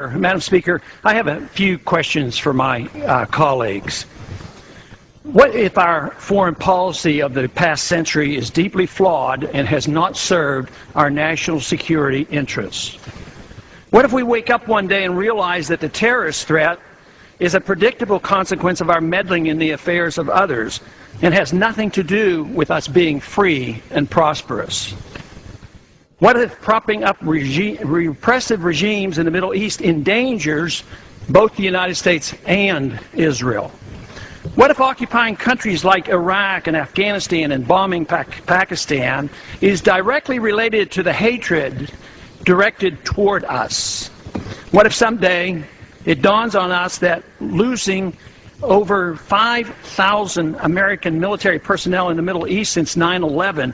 Madam Speaker, I have a few questions for my colleagues. What if our foreign policy of the past century is deeply flawed and has not served our national security interests? What if we wake up one day and realize that the terrorist threat is a predictable consequence of our meddling in the affairs of others and has nothing to do with us being free and prosperous? What if propping up repressive regimes in the Middle East endangers both the United States and Israel? What if occupying countries like Iraq and Afghanistan and bombing Pakistan is directly related to the hatred directed toward us? What if someday it dawns on us that losing over 5,000 American military personnel in the Middle East since 9/11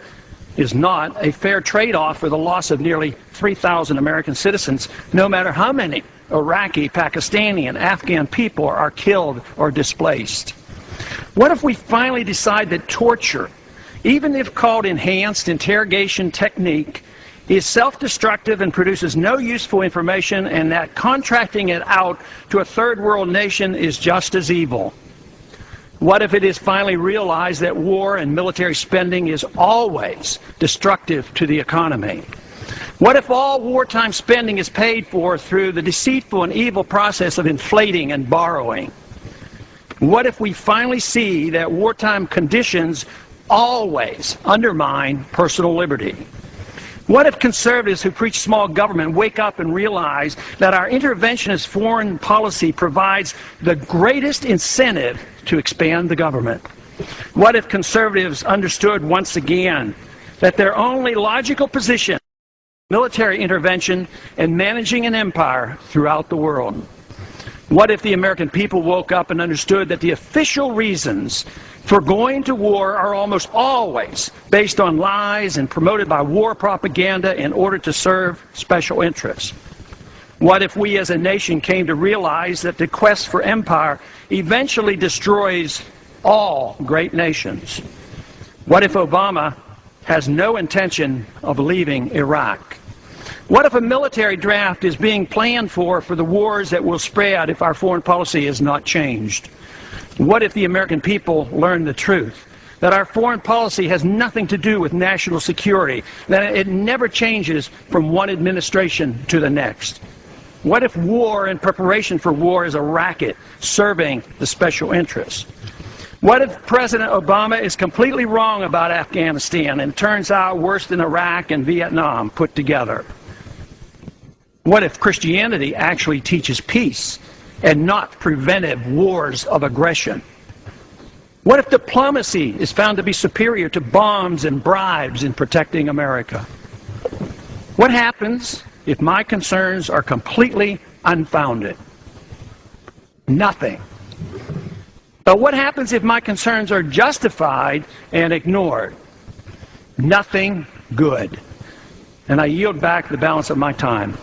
is not a fair trade-off for the loss of nearly 3,000 American citizens, no matter how many Iraqi, Pakistani, and Afghan people are killed or displaced? What if we finally decide that torture, even if called enhanced interrogation technique, is self-destructive and produces no useful information, and that contracting it out to a third world nation is just as evil? What if it is finally realized that war and military spending is always destructive to the economy? What if all wartime spending is paid for through the deceitful and evil process of inflating and borrowing? What if we finally see that wartime conditions always undermine personal liberty? What if conservatives who preach small government wake up and realize that our interventionist foreign policy provides the greatest incentive to expand the government? What if conservatives understood once again that their only logical position is military intervention and managing an empire throughout the world? What if the American people woke up and understood that the official reasons for going to war are almost always based on lies and promoted by war propaganda in order to serve special interests? What if we as a nation came to realize that the quest for empire eventually destroys all great nations? What if Obama has no intention of leaving Iraq? What if a military draft is being planned for the wars that will spread if our foreign policy is not changed? What if the American people learn the truth, that our foreign policy has nothing to do with national security, that it never changes from one administration to the next? What if war and preparation for war is a racket serving the special interests? What if President Obama is completely wrong about Afghanistan and turns out worse than Iraq and Vietnam put together? What if Christianity actually teaches peace and not preventive wars of aggression? What if diplomacy is found to be superior to bombs and bribes in protecting America? What happens if my concerns are completely unfounded? Nothing. But what happens if my concerns are justified and ignored? Nothing good. And I yield back the balance of my time.